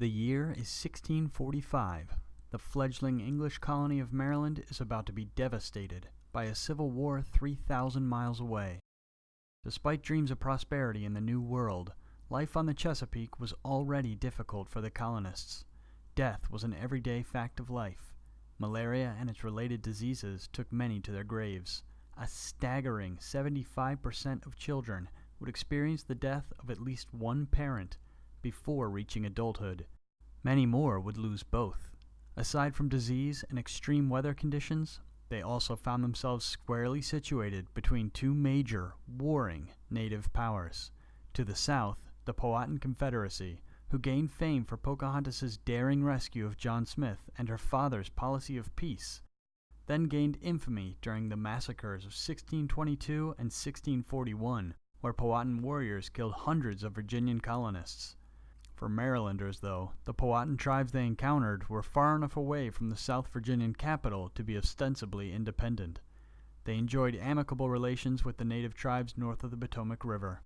The year is 1645. The fledgling English colony of Maryland is about to be devastated by a civil war 3,000 miles away. Despite dreams of prosperity in the New World, life on the Chesapeake was already difficult for the colonists. Death was an everyday fact of life. Malaria and its related diseases took many to their graves. A staggering 75% of children would experience the death of at least one parent before reaching adulthood. Many more would lose both. Aside from disease and extreme weather conditions, they also found themselves squarely situated between two major, warring native powers. To the south, the Powhatan Confederacy, who gained fame for Pocahontas' daring rescue of John Smith and her father's policy of peace, then gained infamy during the massacres of 1622 and 1641, where Powhatan warriors killed hundreds of Virginian colonists. For Marylanders, though, the Powhatan tribes they encountered were far enough away from the South Virginian capital to be ostensibly independent. They enjoyed amicable relations with the native tribes north of the Potomac River.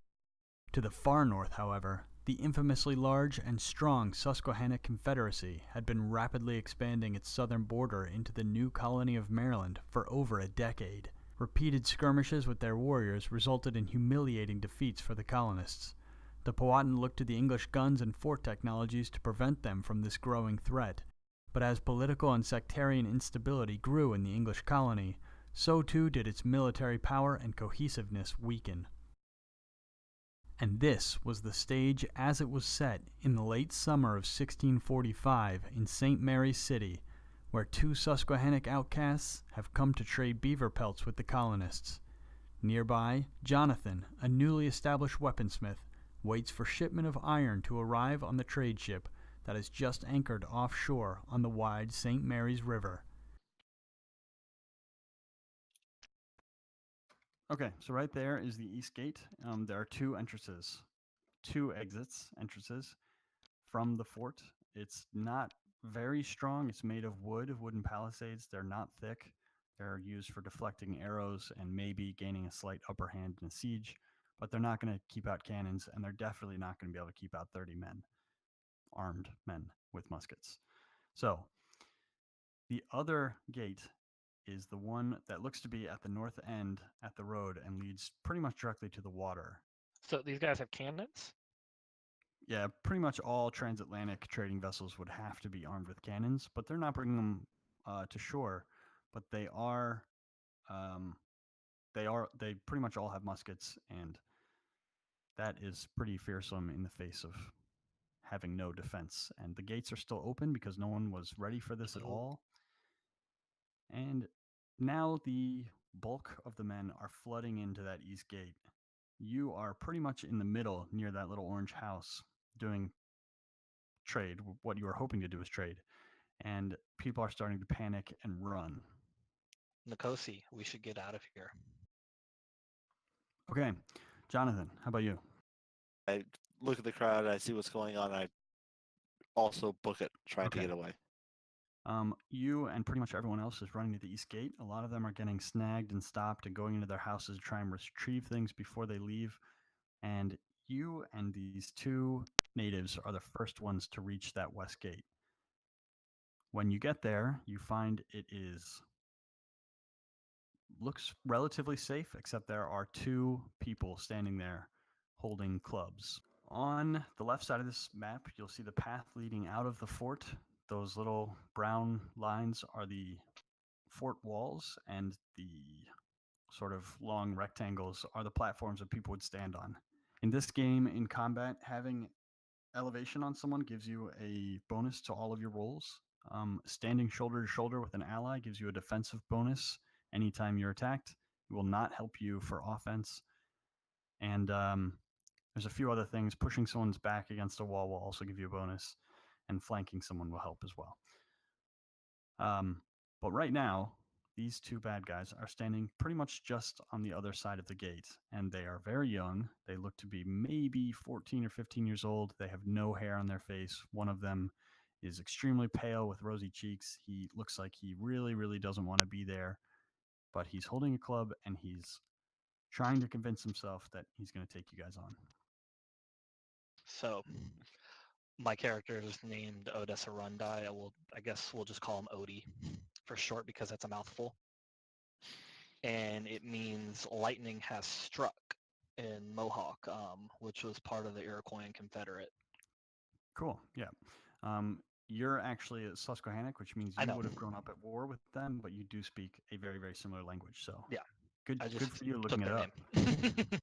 To the far north, however, the infamously large and strong Susquehanna Confederacy had been rapidly expanding its southern border into the new colony of Maryland for over a decade. Repeated skirmishes with their warriors resulted in humiliating defeats for the colonists. The Powhatan looked to the English guns and fort technologies to prevent them from this growing threat. But as political and sectarian instability grew in the English colony, so too did its military power and cohesiveness weaken. And this was the stage as it was set in the late summer of 1645 in St. Mary's City, where two Susquehannock outcasts have come to trade beaver pelts with the colonists. Nearby, Jonathan, a newly established weaponsmith, waits for shipment of iron to arrive on the trade ship that is just anchored offshore on the wide St. Mary's River. Okay, so right there is the east gate. There are two entrances, entrances from the fort. It's not very strong. It's made of wooden palisades. They're not thick. They're used for deflecting arrows and maybe gaining a slight upper hand in a siege, but they're not going to keep out cannons, and they're definitely not going to be able to keep out 30 men, armed men with muskets. So the other gate is the one that looks to be at the north end at the road and leads pretty much directly to the water. So these guys have cannons? Yeah, pretty much all transatlantic trading vessels would have to be armed with cannons, but they're not bringing them to shore. But they pretty much all have muskets, and that is pretty fearsome in the face of having no defense. And the gates are still open because no one was ready for this at all. And now the bulk of the men are flooding into that east gate. You are pretty much in the middle near that little orange house doing trade. What you are hoping to do is trade. And people are starting to panic and run. Nkosi, we should get out of here. Okay, Jonathan, how about you? I look at the crowd, I see what's going on, I also book it, trying to get away. You and pretty much everyone else is running to the east gate. A lot of them are getting snagged and stopped and going into their houses to try and retrieve things before they leave. And you and these two natives are the first ones to reach that west gate. When you get there, you find it looks relatively safe, except there are two people standing there holding clubs. On the left side of this map, you'll see the path leading out of the fort. Those little brown lines are the fort walls, and the sort of long rectangles are the platforms that people would stand on. In this game, in combat, having elevation on someone gives you a bonus to all of your rolls. Standing shoulder to shoulder with an ally gives you a defensive bonus anytime you're attacked. It will not help you for offense. And there's a few other things. Pushing someone's back against a wall will also give you a bonus, and flanking someone will help as well. But right now, these two bad guys are standing pretty much just on the other side of the gate, and they are very young. They look to be maybe 14 or 15 years old. They have no hair on their face. One of them is extremely pale with rosy cheeks. He looks like he really, really doesn't want to be there, but he's holding a club, and he's trying to convince himself that he's going to take you guys on. So My character is named Odessa Rundai. I guess we'll just call him Odie for short because that's a mouthful. And it means lightning has struck in Mohawk, which was part of the Iroquois Confederate. Cool. Yeah. You're actually a Susquehannock, which means I you know. would have grown up at war with them, but you do speak a very, very similar language. So Yeah. good, I good just for you took looking it their up. name.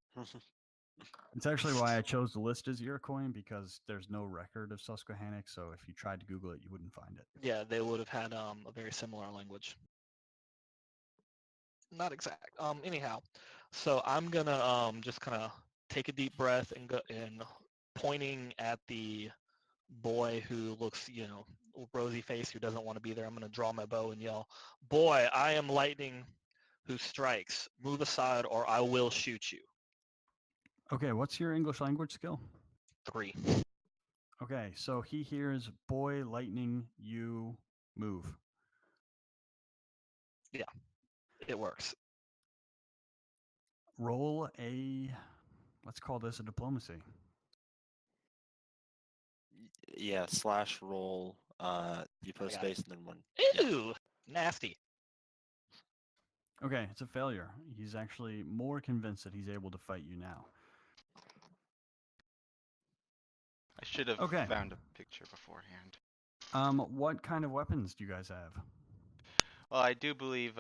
It's actually why I chose to list as Iroquois because there's no record of Susquehannock. So if you tried to Google it, you wouldn't find it. Yeah, they would have had a very similar language. Not exact. Anyhow, so I'm gonna just kind of take a deep breath and go and pointing at the boy who looks, rosy face who doesn't want to be there. I'm gonna draw my bow and yell, "Boy, I am lightning who strikes. Move aside, or I will shoot you." Okay, what's your English language skill? 3. Okay, so he hears boy, lightning, you move. Yeah, it works. Roll a, let's call this a diplomacy. Yeah, / roll. You put a I got space and then one. Ew, nasty. Okay, it's a failure. He's actually more convinced that he's able to fight you now. I should have Okay. found a picture beforehand. What kind of weapons do you guys have? Well, I do believe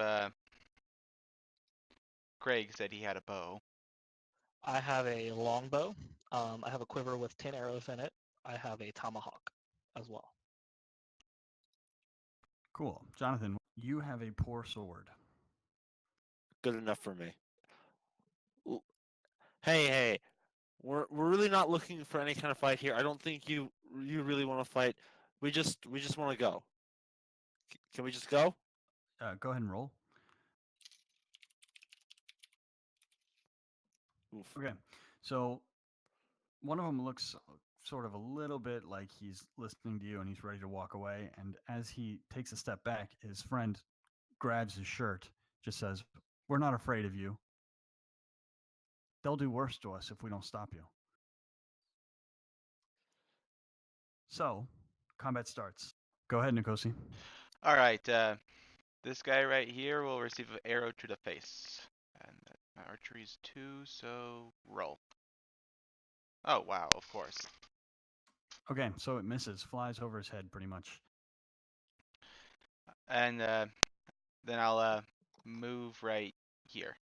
Craig said he had a bow. I have a longbow. I have a quiver with 10 arrows in it. I have a tomahawk as well. Cool. Jonathan, you have a poor sword. Good enough for me. Hey, we're really not looking for any kind of fight here. I don't think you really want to fight. We just want to go. Can we just go? Go ahead and roll. Oof. Okay, so one of them looks sort of a little bit like he's listening to you and he's ready to walk away. And as he takes a step back, his friend grabs his shirt, just says, "We're not afraid of you. They'll do worse to us if we don't stop you." So, combat starts. Go ahead, Nikosi. All right, this guy right here will receive an arrow to the face. And my archery is 2, so roll. Oh, wow, of course. Okay, so it misses, flies over his head pretty much. And then I'll move right here.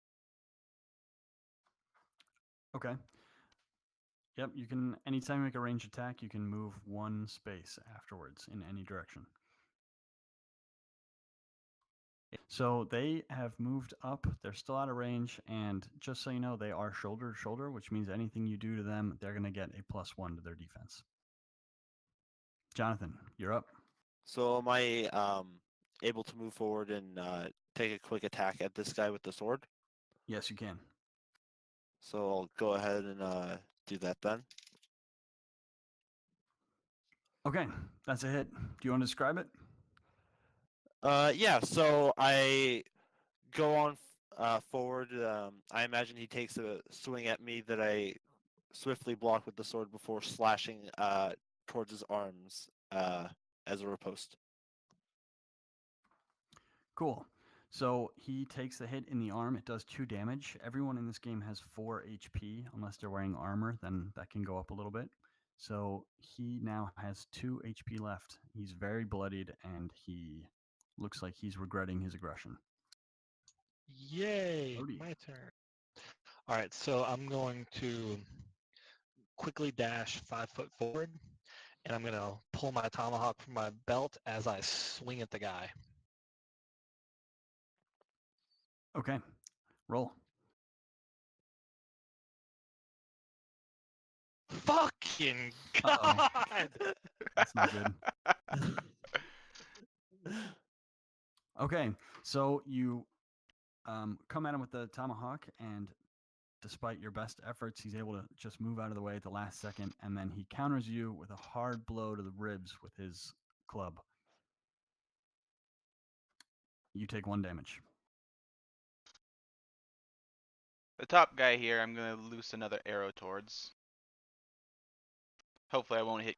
Okay. Yep, you can, anytime you make a ranged attack, you can move one space afterwards in any direction. So they have moved up, they're still out of range, and just so you know, they are shoulder to shoulder, which means anything you do to them, they're going to get a +1 to their defense. Jonathan, you're up. So am I able to move forward and take a quick attack at this guy with the sword? Yes, you can. So I'll go ahead and do that then. Okay, that's a hit. Do you want to describe it? Yeah, so I go on forward. I imagine he takes a swing at me that I swiftly block with the sword before slashing towards his arms as a riposte. Cool. So he takes the hit in the arm. It does 2 damage. Everyone in this game has 4 HP. Unless they're wearing armor, then that can go up a little bit. So he now has 2 HP left. He's very bloodied, and he looks like he's regretting his aggression. Yay, Odie. my turn. All right, so I'm going to quickly dash 5 foot forward, and I'm going to pull my tomahawk from my belt as I swing at the guy. Okay, roll. Fucking Uh-oh. God! That's not good. Okay, so you come at him with the tomahawk, and despite your best efforts, he's able to just move out of the way at the last second, and then he counters you with a hard blow to the ribs with his club. You take 1 damage. The top guy here, I'm going to loose another arrow towards. Hopefully I won't hit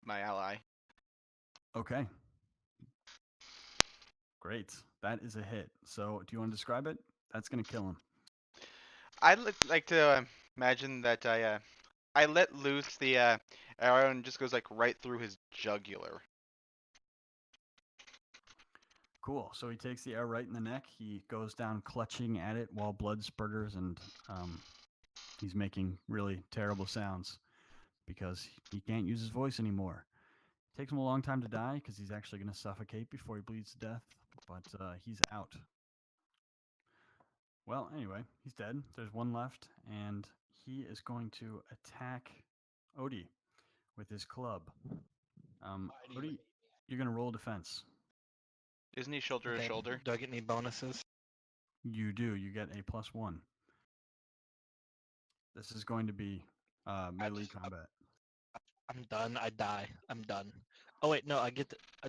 my ally. Okay. Great. That is a hit. So, do you want to describe it? That's going to kill him. I'd like to imagine that I let loose the arrow and it just goes like right through his jugular. Cool. So he takes the arrow right in the neck. He goes down clutching at it while blood spurters, and he's making really terrible sounds because he can't use his voice anymore. It takes him a long time to die because he's actually going to suffocate before he bleeds to death, but he's out. Well, anyway, he's dead. There's one left, and he is going to attack Odie with his club. Odie, you're going to roll defense. Isn't he shoulder to shoulder? Do I get any bonuses? You do. You get a +1. This is going to be melee combat. I'm done. I die. I'm done. Oh wait, no.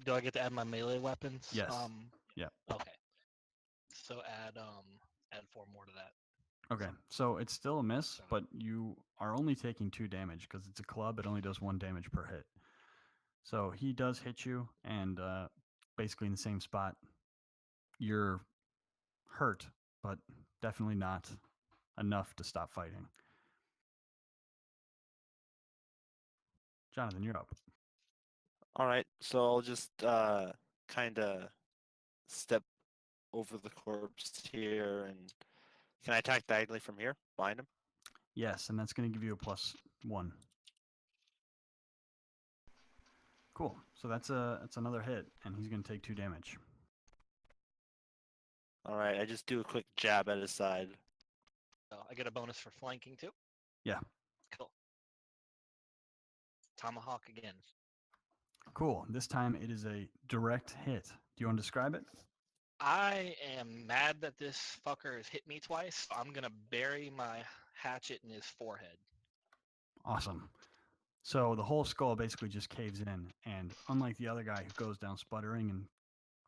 Do I get to add my melee weapons? Yes. Yeah. Okay. So add 4 more to that. Okay. So it's still a miss, but you are only taking 2 damage because it's a club. It only does 1 damage per hit. So he does hit you, and basically in the same spot. You're hurt, but definitely not enough to stop fighting. Jonathan, you're up. All right, so I'll just kind of step over the corpse here, and can I attack diagonally from here, behind him? Yes, and that's going to give you a +1. Cool. So that's another hit, and he's going to take 2 damage. All right, I just do a quick jab at his side. So I get a bonus for flanking too? Yeah. Cool. Tomahawk again. Cool. This time it is a direct hit. Do you want to describe it? I am mad that this fucker has hit me twice. So I'm going to bury my hatchet in his forehead. Awesome. So the whole skull basically just caves in, and unlike the other guy who goes down sputtering and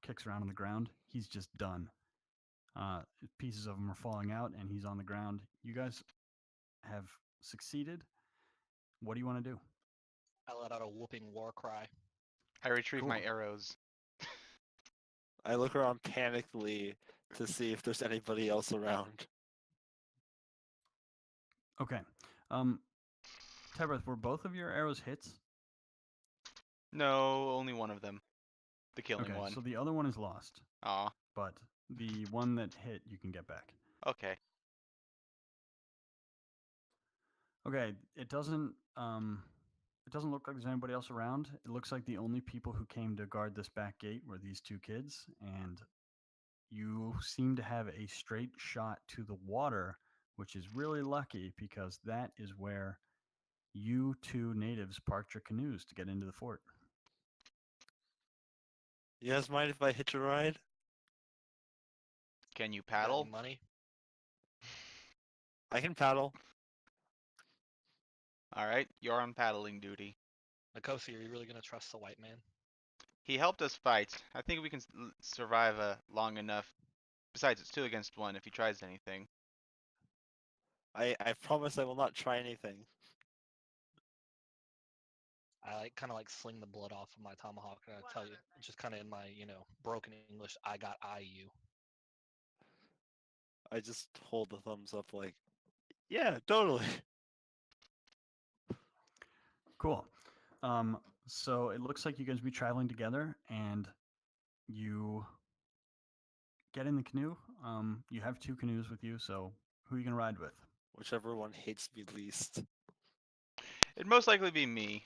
kicks around on the ground, he's just done. Pieces of him are falling out, and he's on the ground. You guys have succeeded. What do you want to do? I let out a whooping war cry. I retrieve Cool. my arrows. I look around panically to see if there's anybody else around. Okay. Tebreth, were both of your arrows hits? No, only one of them. The killing one. So the other one is lost. Aw. But the one that hit, you can get back. Okay. Okay, it doesn't look like there's anybody else around. It looks like the only people who came to guard this back gate were these 2 kids, and you seem to have a straight shot to the water, which is really lucky because that is where you 2 natives parked your canoes to get into the fort. You guys mind if I hitch a ride? Can you Got any paddle? money? I can paddle. Alright, you're on paddling duty. Nikosi, are you really going to trust the white man? He helped us fight. I think we can survive long enough. Besides, it's 2 against 1 if he tries anything. I promise I will not try anything. I kind of sling the blood off of my tomahawk, and I tell you, just kind of in my broken English, I got IU. I just hold the thumbs up like, yeah, totally. Cool. So it looks like you guys will be traveling together, and you get in the canoe. You have 2 canoes with you, so who are you going to ride with? Whichever one hates me least. It'd most likely be me.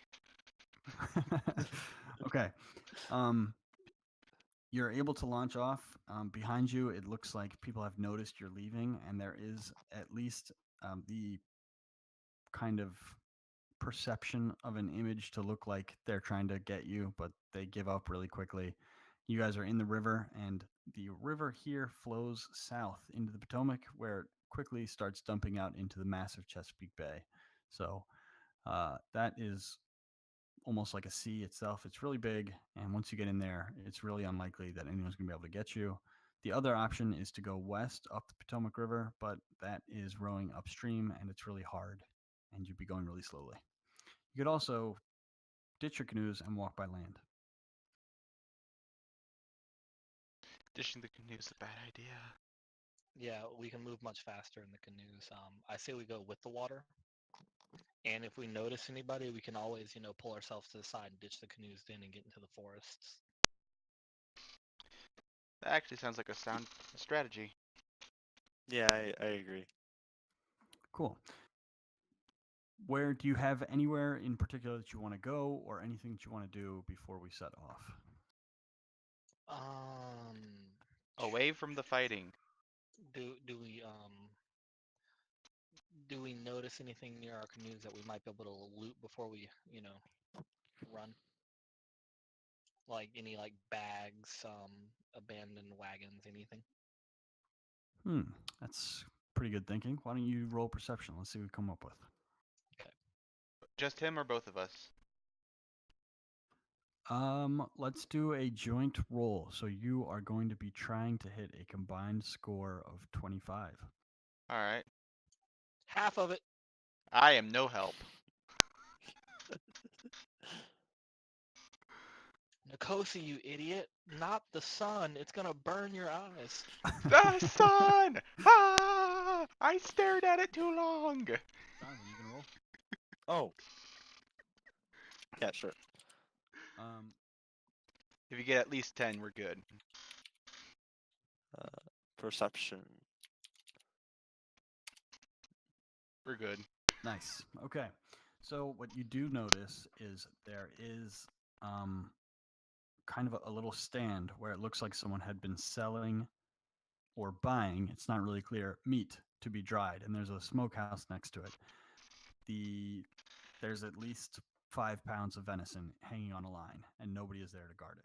Okay. You're able to launch off. Behind you, it looks like people have noticed you're leaving, and there is at least the kind of perception of an image to look like they're trying to get you, but they give up really quickly. You guys are in the river, and the river here flows south into the Potomac, where it quickly starts dumping out into the massive Chesapeake Bay. So that is almost like a sea itself. It's really big, and once you get in there, it's really unlikely that anyone's going to be able to get you. The other option is to go west up the Potomac River, but that is rowing upstream, and it's really hard, and you'd be going really slowly. You could also ditch your canoes and walk by land. Dishing the canoe's a bad idea. Yeah, we can move much faster in the canoes. I say we go with the water, and if we notice anybody, we can always, pull ourselves to the side and ditch the canoes then and get into the forests. That actually sounds like a sound strategy. Yeah, I agree. Cool. Where do you have anywhere in particular that you want to go, or anything that you want to do before we set off? Away from the fighting. Do we notice anything near our canoes that we might be able to loot before we, run? Like any bags, abandoned wagons, anything? That's pretty good thinking. Why don't you roll perception? Let's see what we come up with. Okay. Just him or both of us? Let's do a joint roll. So you are going to be trying to hit a combined score of 25. Alright. Half of it. I am no help. Nikosi, you idiot. Not the sun. It's gonna burn your eyes. The sun! Ah! I stared at it too long! Jonathan, you can roll. Oh. Yeah, sure. If you get at least 10, we're good. Perception. We're good. Nice. Okay. So what you do notice is there is kind of a little stand where it looks like someone had been selling or buying, it's not really clear, meat to be dried, and there's a smokehouse next to it. There's at least 5 pounds of venison hanging on a line, and nobody is there to guard it.